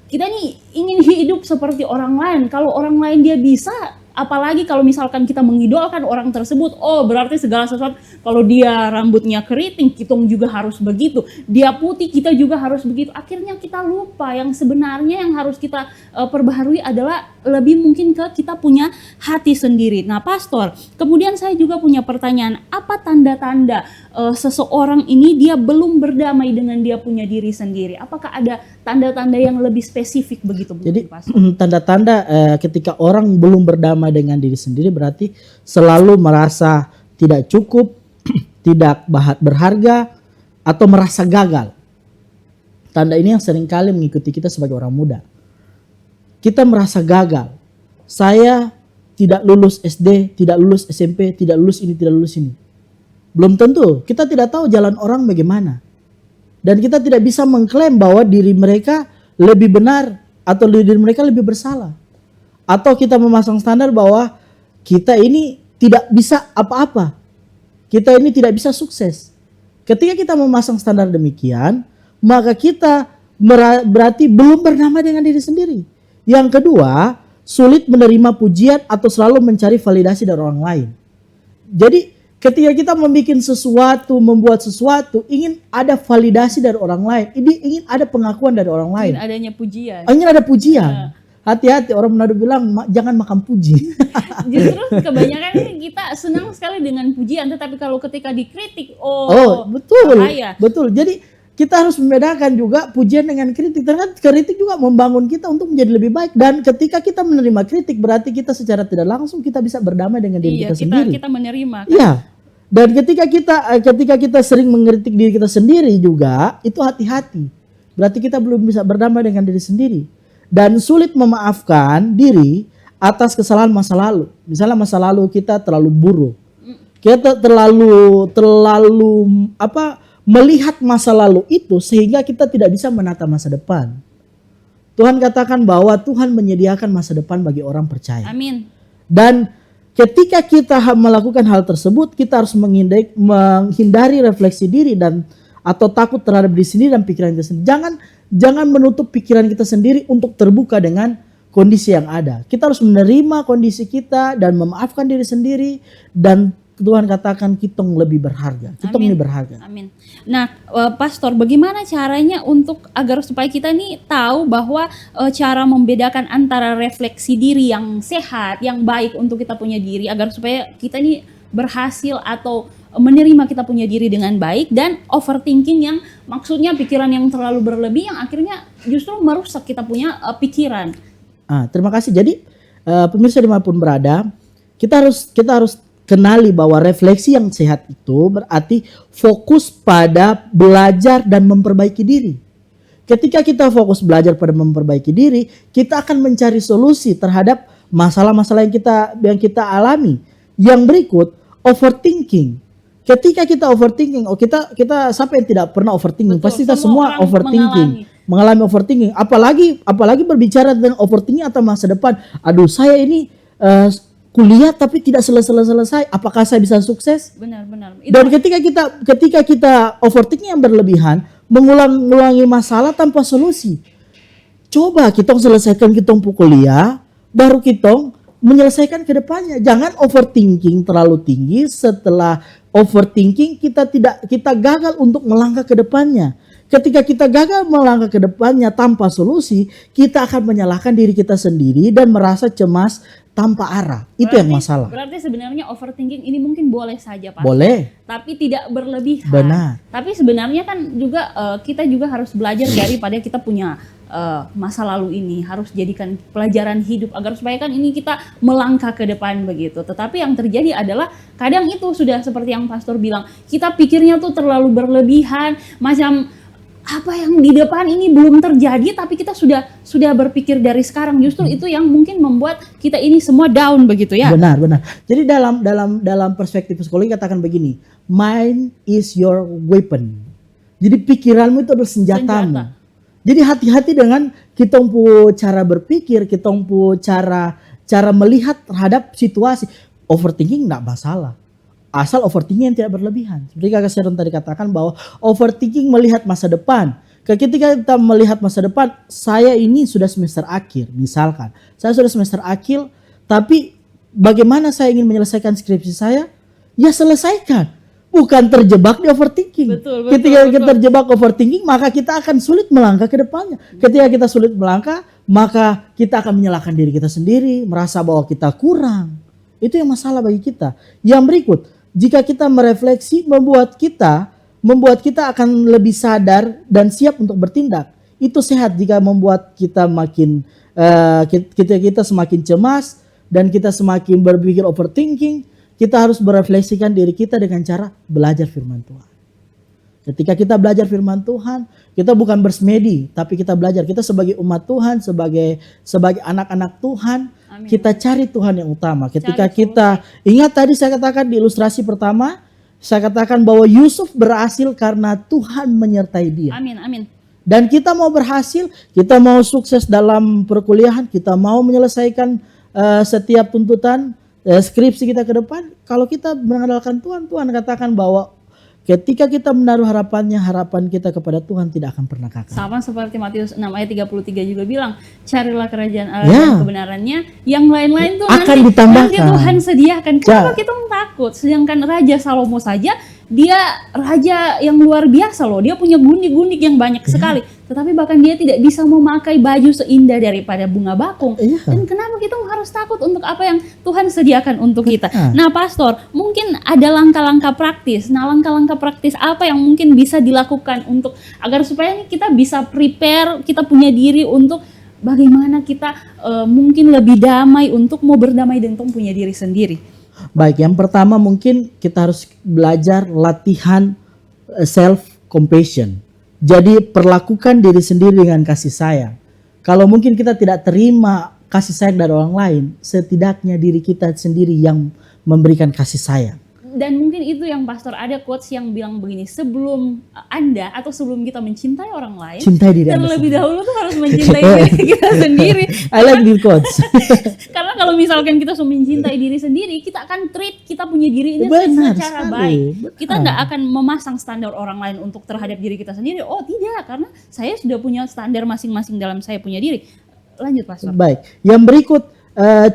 [SPEAKER 1] kita nih ingin hidup seperti orang lain. Kalau orang lain dia bisa, apalagi kalau misalkan kita mengidolkan orang tersebut, berarti segala sesuatu, kalau dia rambutnya keriting, kita juga harus begitu. Dia putih, kita juga harus begitu. Akhirnya kita lupa yang sebenarnya yang harus kita perbaharui adalah lebih mungkin ke kita punya hati sendiri. Nah, pastor, kemudian saya juga punya pertanyaan, apa tanda-tanda seseorang ini dia belum berdamai dengan dia punya diri sendiri? Apakah ada tanda-tanda yang lebih spesifik begitu?
[SPEAKER 2] Jadi tanda-tanda ketika orang belum berdamai berdamai dengan diri sendiri berarti selalu merasa tidak cukup, tidak berharga, atau merasa gagal. Tanda ini yang seringkali mengikuti kita sebagai orang muda. Kita merasa gagal. Saya tidak lulus SD, tidak lulus SMP, tidak lulus ini, tidak lulus ini. Belum tentu, kita tidak tahu jalan orang bagaimana. Dan kita tidak bisa mengklaim bahwa diri mereka lebih benar atau diri mereka lebih bersalah. Atau kita memasang standar bahwa kita ini tidak bisa apa-apa. Kita ini tidak bisa sukses. Ketika kita memasang standar demikian, maka kita berarti belum bernama dengan diri sendiri. Yang kedua, sulit menerima pujian atau selalu mencari validasi dari orang lain. Jadi ketika kita membuat sesuatu, ingin ada validasi dari orang lain, ingin ada pengakuan dari orang lain.
[SPEAKER 1] Ingin adanya pujian.
[SPEAKER 2] Ingin ada pujian. Hati-hati, orang Manado bilang jangan makan puji.
[SPEAKER 1] Justru kebanyakan kita senang sekali dengan pujian, tetapi kalau ketika dikritik,
[SPEAKER 2] betul,
[SPEAKER 1] bahaya.
[SPEAKER 2] Betul. Jadi kita harus membedakan juga pujian dengan kritik. Ternyata kritik juga membangun kita untuk menjadi lebih baik. Dan ketika kita menerima kritik, berarti kita secara tidak langsung kita bisa berdamai dengan diri kita sendiri.
[SPEAKER 1] Kita menerima. Kan?
[SPEAKER 2] Iya. Dan ketika kita sering mengkritik diri kita sendiri juga, itu hati-hati. Berarti kita belum bisa berdamai dengan diri sendiri. Dan sulit memaafkan diri atas kesalahan masa lalu. Misalnya masa lalu kita terlalu buruk. Kita terlalu melihat masa lalu itu sehingga kita tidak bisa menata masa depan. Tuhan katakan bahwa Tuhan menyediakan masa depan bagi orang percaya.
[SPEAKER 1] Amin. Dan
[SPEAKER 2] ketika kita melakukan hal tersebut, kita harus menghindari refleksi diri atau takut terhadap diri sendiri dan pikiran kita sendiri. Jangan menutup pikiran kita sendiri untuk terbuka dengan kondisi yang ada. Kita harus menerima kondisi kita dan memaafkan diri sendiri, dan Tuhan katakan kitong lebih berharga. Kitong ini berharga.
[SPEAKER 1] Amin. Nah, Pastor, bagaimana caranya agar supaya kita nih tahu bahwa cara membedakan antara refleksi diri yang sehat, yang baik untuk kita punya diri, agar supaya kita nih berhasil atau menerima kita punya diri dengan baik, dan overthinking yang maksudnya pikiran yang terlalu berlebih yang akhirnya justru merusak kita punya pikiran.
[SPEAKER 2] Terima kasih. Jadi pemirsa dimanapun berada, kita harus kenali bahwa refleksi yang sehat itu berarti fokus pada belajar dan memperbaiki diri. Ketika kita fokus belajar pada memperbaiki diri, kita akan mencari solusi terhadap masalah-masalah yang kita alami. Yang berikut, overthinking. Ketika kita overthinking, kita siapa yang tidak pernah overthinking?
[SPEAKER 1] Betul,
[SPEAKER 2] pasti kita semua overthinking. Mengalami overthinking. Apalagi berbicara tentang overthinking atau masa depan. Aduh, saya ini kuliah tapi tidak selesai. Apakah saya bisa sukses?
[SPEAKER 1] Benar.
[SPEAKER 2] Dan ketika kita overthinking yang berlebihan, mengulangi masalah tanpa solusi. Coba kita selesaikan kuliah, baru kita menyelesaikan ke depannya. Jangan overthinking terlalu tinggi. Setelah overthinking kita gagal untuk melangkah ke depannya. Ketika kita gagal melangkah ke depannya tanpa solusi, kita akan menyalahkan diri kita sendiri dan merasa cemas tanpa arah. Itu yang masalah.
[SPEAKER 1] Berarti sebenarnya overthinking ini mungkin boleh saja, Pak.
[SPEAKER 2] Boleh.
[SPEAKER 1] Tapi tidak berlebihan.
[SPEAKER 2] Benar.
[SPEAKER 1] Tapi sebenarnya kan juga kita juga harus belajar daripada kita punya masa lalu ini, harus jadikan pelajaran hidup agar supaya kan ini kita melangkah ke depan begitu. Tetapi yang terjadi adalah kadang itu sudah seperti yang Pastor bilang, kita pikirnya tuh terlalu berlebihan, macam apa yang di depan ini belum terjadi tapi kita sudah berpikir dari sekarang. Justru itu yang mungkin membuat kita ini semua down begitu ya.
[SPEAKER 2] Benar. Jadi dalam perspektif psikologi katakan begini, mind is your weapon. Jadi pikiranmu itu adalah senjatamu. Jadi hati-hati dengan kita cara berpikir, kita cara melihat terhadap situasi. Overthinking enggak masalah. Asal overthinking yang tidak berlebihan. Seperti Kakak Sharon tadi katakan bahwa overthinking melihat masa depan. Ketika kita melihat masa depan, saya ini sudah semester akhir misalkan. Saya sudah semester akhir, tapi bagaimana saya ingin menyelesaikan skripsi saya? Ya selesaikan. Bukan terjebak di overthinking. Ketika kita terjebak overthinking, maka kita akan sulit melangkah ke depannya. Ketika kita sulit melangkah, maka kita akan menyalahkan diri kita sendiri, merasa bahwa kita kurang. Itu yang masalah bagi kita. Yang berikut, jika kita merefleksi membuat kita akan lebih sadar dan siap untuk bertindak. Itu sehat jika membuat kita kita semakin cemas dan kita semakin berpikir overthinking, kita harus merefleksikan diri kita dengan cara belajar firman Tuhan. Ketika kita belajar firman Tuhan, kita bukan bersemedi, tapi kita belajar. Kita sebagai umat Tuhan, sebagai anak-anak Tuhan,
[SPEAKER 1] Amin.
[SPEAKER 2] kita cari Tuhan yang utama. Ketika
[SPEAKER 1] Cari
[SPEAKER 2] kita, ingat tadi saya katakan di ilustrasi pertama, saya katakan bahwa Yusuf berhasil karena Tuhan menyertai dia.
[SPEAKER 1] Amin, amin.
[SPEAKER 2] Dan kita mau berhasil, kita mau sukses dalam perkuliahan, kita mau menyelesaikan setiap tuntutan skripsi kita ke depan. Kalau kita mengandalkan Tuhan, Tuhan katakan bahwa ketika kita menaruh harapan kita kepada Tuhan tidak akan pernah gagal.
[SPEAKER 1] Sama seperti Matius 6 ayat 33 juga bilang, carilah kerajaan Allah
[SPEAKER 2] Ya.
[SPEAKER 1] dan kebenarannya, yang lain-lain tuh
[SPEAKER 2] Akan
[SPEAKER 1] nanti
[SPEAKER 2] ditambahkan.
[SPEAKER 1] Tuhan sediakan. Kenapa
[SPEAKER 2] Ya.
[SPEAKER 1] kita takut? Sedangkan Raja Salomo saja, dia raja yang luar biasa loh, dia punya gundik-gundik yang banyak sekali. Tetapi bahkan dia tidak bisa memakai baju seindah daripada bunga bakung.
[SPEAKER 2] Iya.
[SPEAKER 1] Dan kenapa kita harus takut untuk apa yang Tuhan sediakan untuk kita?
[SPEAKER 2] Benar.
[SPEAKER 1] Nah, Pastor, mungkin ada langkah-langkah praktis. Nah, langkah-langkah praktis apa yang mungkin bisa dilakukan untuk agar supaya kita bisa prepare, kita punya diri untuk bagaimana kita mungkin lebih damai untuk mau berdamai dengan punya diri sendiri.
[SPEAKER 2] Baik, yang pertama mungkin kita harus belajar latihan self compassion. Jadi perlakukan diri sendiri dengan kasih sayang. Kalau mungkin kita tidak terima kasih sayang dari orang lain, setidaknya diri kita sendiri yang memberikan kasih sayang.
[SPEAKER 1] Dan mungkin itu yang Pastor, ada quotes yang bilang begini, sebelum Anda atau sebelum kita mencintai orang lain,
[SPEAKER 2] Cintai diri Anda
[SPEAKER 1] terlebih
[SPEAKER 2] sendiri.
[SPEAKER 1] dahulu tuh harus mencintai diri kita sendiri.
[SPEAKER 2] I like this quotes.
[SPEAKER 1] Karena kalau misalkan kita sudah mencintai diri sendiri, kita akan treat kita punya diri ini
[SPEAKER 2] Benar
[SPEAKER 1] secara
[SPEAKER 2] sekali,
[SPEAKER 1] baik.
[SPEAKER 2] benar.
[SPEAKER 1] Kita nggak akan memasang standar orang lain untuk terhadap diri kita sendiri. Oh tidak, karena saya sudah punya standar masing-masing dalam saya punya diri. Lanjut, Pastor.
[SPEAKER 2] Baik, yang berikut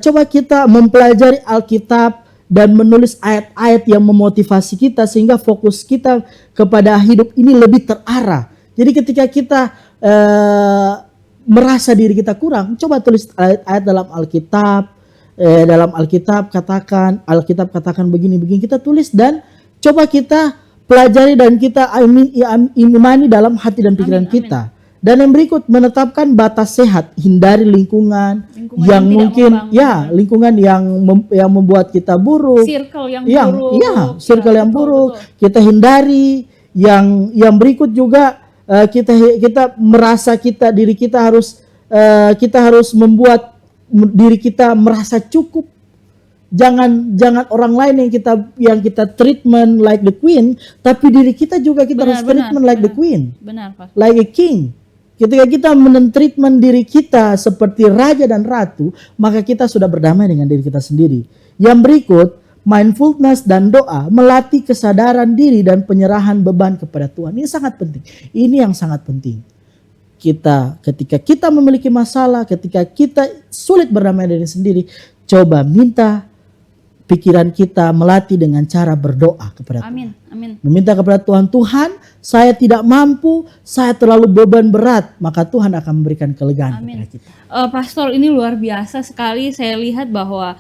[SPEAKER 2] coba kita mempelajari Alkitab dan menulis ayat-ayat yang memotivasi kita sehingga fokus kita kepada hidup ini lebih terarah. Jadi ketika kita merasa diri kita kurang, coba tulis ayat-ayat dalam Alkitab. Dalam Alkitab katakan begini-begini, kita tulis dan coba kita pelajari dan kita imani dalam hati dan pikiran
[SPEAKER 1] Amin,
[SPEAKER 2] kita. Dan yang berikut, menetapkan batas sehat, hindari lingkungan
[SPEAKER 1] Lingkungan
[SPEAKER 2] yang
[SPEAKER 1] yang tidak
[SPEAKER 2] mungkin
[SPEAKER 1] membangun.
[SPEAKER 2] lingkungan yang membuat kita buruk,
[SPEAKER 1] Circle yang buruk.
[SPEAKER 2] circle yang
[SPEAKER 1] Betul,
[SPEAKER 2] buruk,
[SPEAKER 1] betul.
[SPEAKER 2] kita hindari. Yang berikut juga kita merasa diri kita harus membuat diri kita merasa cukup. Jangan orang lain yang kita treatment like the queen, tapi diri kita juga kita harus treatment like the queen,
[SPEAKER 1] Benar, Pak.
[SPEAKER 2] like a king. Ketika kita men-treatment diri kita seperti raja dan ratu, maka kita sudah berdamai dengan diri kita sendiri. Yang berikut, mindfulness dan doa, melatih kesadaran diri dan penyerahan beban kepada Tuhan. Ini sangat penting. Ini yang sangat penting. Ketika kita memiliki masalah, ketika kita sulit berdamai dengan diri sendiri, coba minta pikiran kita melatih dengan cara berdoa kepada Tuhan.
[SPEAKER 1] Amin, amin.
[SPEAKER 2] Meminta kepada Tuhan, Tuhan, saya tidak mampu, saya terlalu beban berat, maka Tuhan akan memberikan kelegaan
[SPEAKER 1] Amin.
[SPEAKER 2] kepada kita.
[SPEAKER 1] Pastor, ini luar biasa sekali. Saya lihat bahwa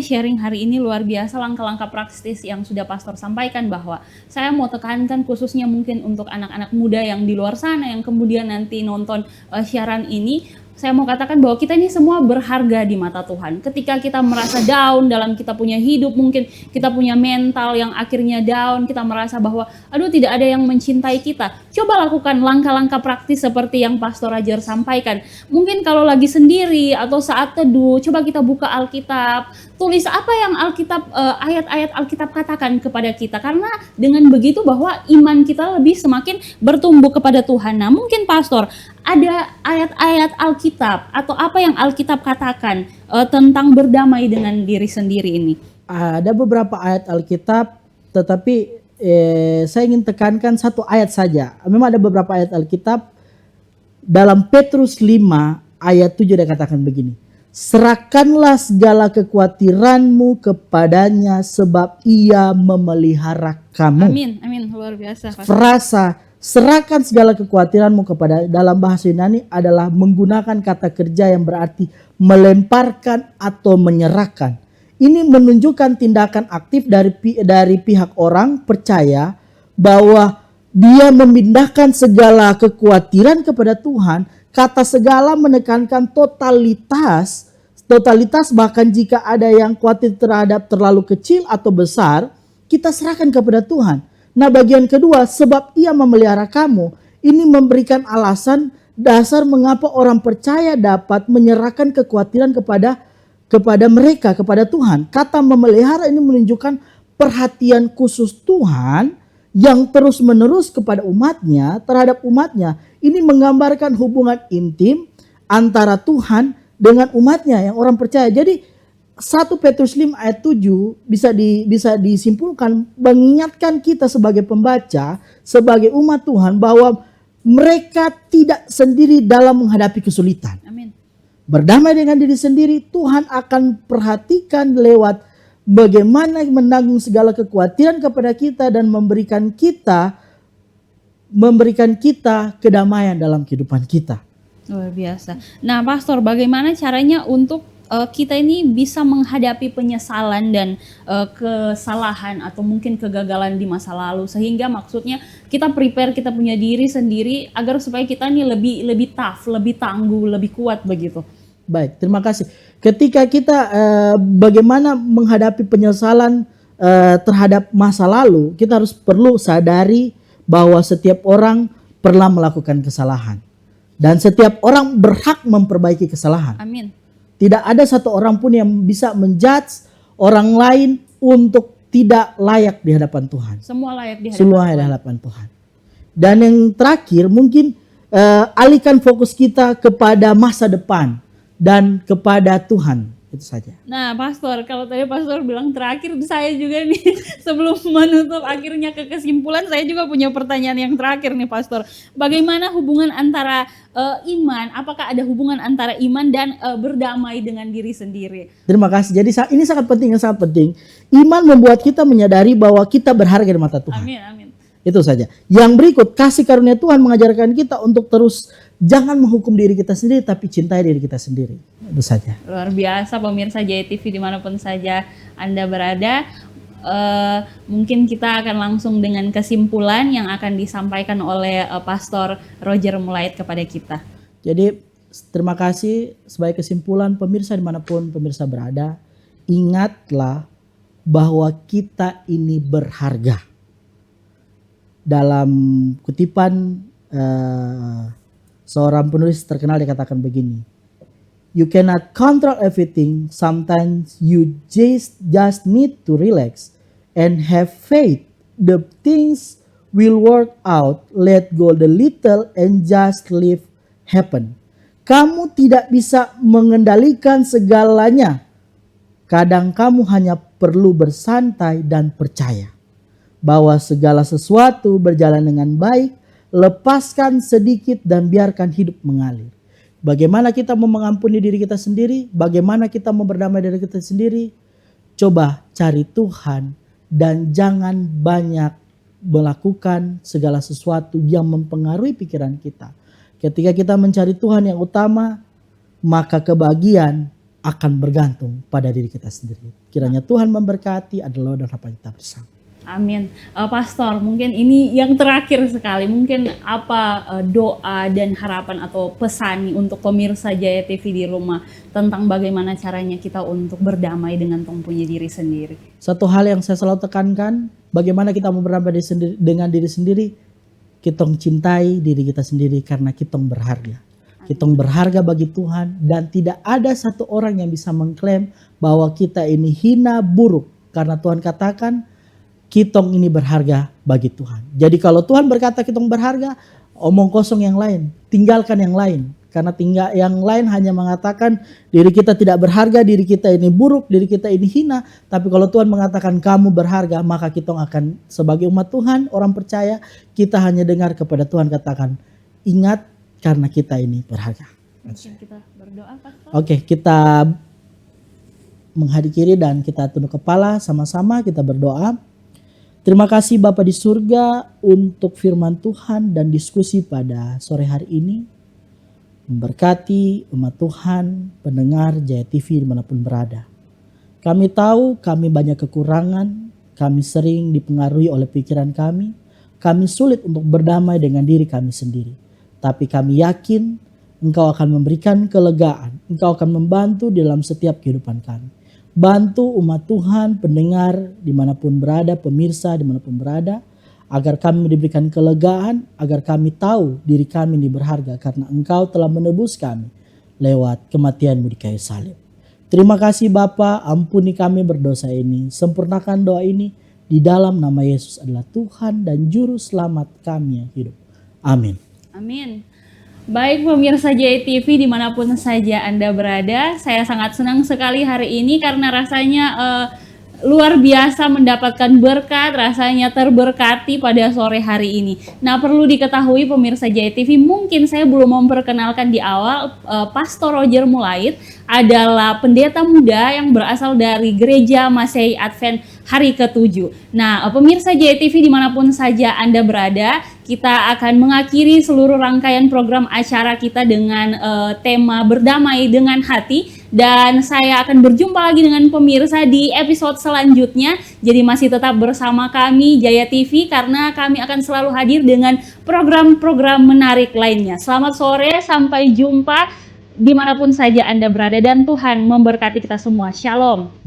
[SPEAKER 1] sharing hari ini luar biasa, langkah-langkah praktis yang sudah Pastor sampaikan, bahwa saya mau tekankan khususnya mungkin untuk anak-anak muda yang di luar sana yang kemudian nanti nonton siaran ini. Saya mau katakan bahwa kita ini semua berharga di mata Tuhan. Ketika kita merasa down dalam kita punya hidup, mungkin kita punya mental yang akhirnya down, kita merasa bahwa aduh tidak ada yang mencintai kita. Coba lakukan langkah-langkah praktis seperti yang Pastor Rajar sampaikan. Mungkin kalau lagi sendiri atau saat teduh, coba kita buka Alkitab, tulis apa yang ayat-ayat Alkitab katakan kepada kita. Karena dengan begitu bahwa iman kita lebih semakin bertumbuh kepada Tuhan. Nah, mungkin Pastor, ada ayat-ayat Alkitab atau apa yang Alkitab katakan tentang berdamai dengan diri sendiri ini?
[SPEAKER 2] Ada beberapa ayat Alkitab, tetapi saya ingin tekankan satu ayat saja. Memang ada beberapa ayat Alkitab. Dalam Petrus 5 ayat 7 dia katakan begini. Serahkanlah segala kekhawatiranmu kepadanya sebab ia memelihara kamu.
[SPEAKER 1] Amin, amin, luar biasa. Pastor.
[SPEAKER 2] Frasa serahkan segala kekhawatiranmu kepada, dalam bahasa Yunani adalah menggunakan kata kerja yang berarti melemparkan atau menyerahkan. Ini menunjukkan tindakan aktif dari pihak orang percaya bahwa dia memindahkan segala kekhawatiran kepada Tuhan. Kata segala menekankan totalitas totalitas, bahkan jika ada yang khawatir terhadap terlalu kecil atau besar, kita serahkan kepada Tuhan. Nah, bagian kedua, sebab Ia memelihara kamu, ini memberikan alasan dasar mengapa orang percaya dapat menyerahkan kekhawatiran kepada mereka, kepada Tuhan. Kata memelihara ini menunjukkan perhatian khusus Tuhan yang terus-menerus kepada umatnya, terhadap umatnya. Ini menggambarkan hubungan intim antara Tuhan dengan umatnya yang orang percaya. Jadi 1 Petrus 5 ayat 7 bisa disimpulkan mengingatkan kita sebagai pembaca, sebagai umat Tuhan, bahwa mereka tidak sendiri dalam menghadapi kesulitan.
[SPEAKER 1] Amin. Berdamai
[SPEAKER 2] dengan diri sendiri, Tuhan akan perhatikan lewat bagaimana menanggung segala kekhawatiran kepada kita dan memberikan kita kedamaian dalam kehidupan kita.
[SPEAKER 1] Luar biasa. Nah, Pastor, bagaimana caranya untuk kita ini bisa menghadapi penyesalan dan kesalahan atau mungkin kegagalan di masa lalu, sehingga maksudnya kita prepare, kita punya diri sendiri agar supaya kita ini lebih tough, lebih tangguh, lebih kuat begitu.
[SPEAKER 2] Baik, terima kasih. Ketika kita bagaimana menghadapi penyesalan terhadap masa lalu, kita perlu sadari bahwa setiap orang pernah melakukan kesalahan dan setiap orang berhak memperbaiki kesalahan.
[SPEAKER 1] Amin.
[SPEAKER 2] Tidak ada satu orang pun yang bisa menjudge orang lain untuk tidak layak di hadapan Tuhan.
[SPEAKER 1] Semua layak di
[SPEAKER 2] hadapan Tuhan. Dan yang terakhir, mungkin alihkan fokus kita kepada masa depan dan kepada Tuhan. Itu saja.
[SPEAKER 1] Nah, Pastor, kalau tadi Pastor bilang terakhir, saya juga nih sebelum menutup akhirnya ke kesimpulan, saya juga punya pertanyaan yang terakhir nih, Pastor. Bagaimana hubungan antara iman? Apakah ada hubungan antara iman dan berdamai dengan diri sendiri?
[SPEAKER 2] Terima kasih. Jadi ini sangat penting. Iman membuat kita menyadari bahwa kita berharga di mata Tuhan.
[SPEAKER 1] Amin.
[SPEAKER 2] Itu saja. Yang berikut, kasih karunia Tuhan mengajarkan kita untuk terus jangan menghukum diri kita sendiri, tapi cintai diri kita sendiri. Itu saja.
[SPEAKER 1] Luar biasa pemirsa JTV dimanapun saja Anda berada. Mungkin kita akan langsung dengan kesimpulan yang akan disampaikan oleh Pastor Roger Mulait kepada kita.
[SPEAKER 2] Jadi terima kasih. Sebagai kesimpulan, pemirsa dimanapun pemirsa berada, ingatlah bahwa kita ini berharga. Dalam kutipan seorang penulis terkenal dikatakan begini, you cannot control everything. Sometimes you just need to relax and have faith. The things will work out. Let go the little and just live happen. Kamu tidak bisa mengendalikan segalanya. Kadang kamu hanya perlu bersantai dan percaya bahwa segala sesuatu berjalan dengan baik. Lepaskan sedikit dan biarkan hidup mengalir. Bagaimana kita mau mengampuni diri kita sendiri? Bagaimana kita mau berdamai diri kita sendiri? Coba cari Tuhan dan jangan banyak melakukan segala sesuatu yang mempengaruhi pikiran kita. Ketika kita mencari Tuhan yang utama, maka kebahagiaan akan bergantung pada diri kita sendiri. Kiranya Tuhan memberkati. Adalah dan harapan kita bersama.
[SPEAKER 1] Amin. Pastor, mungkin ini yang terakhir sekali. Mungkin apa doa dan harapan atau pesan untuk pemirsa Jaya TV di rumah tentang bagaimana caranya kita untuk berdamai dengan punya diri sendiri.
[SPEAKER 2] Satu hal yang saya selalu tekankan, bagaimana kita mau berdamai dengan diri sendiri, kita cintai diri kita sendiri karena kita berharga. Kita berharga bagi Tuhan dan tidak ada satu orang yang bisa mengklaim bahwa kita ini hina, buruk. Karena Tuhan katakan, kitong ini berharga bagi Tuhan. Jadi kalau Tuhan berkata kitong berharga, omong kosong yang lain, tinggalkan yang lain. Karena yang lain hanya mengatakan diri kita tidak berharga, diri kita ini buruk, diri kita ini hina. Tapi kalau Tuhan mengatakan kamu berharga, maka kitong akan sebagai umat Tuhan, orang percaya, kita hanya dengar kepada Tuhan katakan, ingat karena kita ini berharga.
[SPEAKER 1] Mungkin kita berdoa, Pastor.
[SPEAKER 2] Oke, kita menghadap kiri dan kita tunduk kepala sama-sama, kita berdoa. Terima kasih Bapa di surga untuk firman Tuhan dan diskusi pada sore hari ini. Memberkati umat Tuhan, pendengar Jaya TV dimanapun berada. Kami tahu kami banyak kekurangan, kami sering dipengaruhi oleh pikiran kami sulit untuk berdamai dengan diri kami sendiri. Tapi kami yakin Engkau akan memberikan kelegaan, Engkau akan membantu di dalam setiap kehidupan kami. Bantu umat Tuhan, pendengar dimanapun berada, pemirsa dimanapun berada, agar kami diberikan kelegaan, agar kami tahu diri kami ini berharga karena Engkau telah menebus kami lewat kematian-Mu di kayu salib. Terima kasih Bapa, ampuni kami berdosa ini. Sempurnakan doa ini di dalam nama Yesus adalah Tuhan dan Juru Selamat kami yang hidup. Amin.
[SPEAKER 1] Amin. Baik pemirsa JTV dimanapun saja Anda berada, saya sangat senang sekali hari ini karena rasanya luar biasa mendapatkan berkat, rasanya terberkati pada sore hari ini. Nah, perlu diketahui pemirsa JTV, mungkin saya belum memperkenalkan di awal, Pastor Roger Mulait adalah pendeta muda yang berasal dari Gereja Masehi Advent hari ke-7. Nah, pemirsa JTV dimanapun saja Anda berada, kita akan mengakhiri seluruh rangkaian program acara kita dengan tema berdamai dengan hati. Dan saya akan berjumpa lagi dengan pemirsa di episode selanjutnya. Jadi masih tetap bersama kami Jaya TV karena kami akan selalu hadir dengan program-program menarik lainnya. Selamat sore, sampai jumpa dimanapun saja Anda berada dan Tuhan memberkati kita semua. Shalom.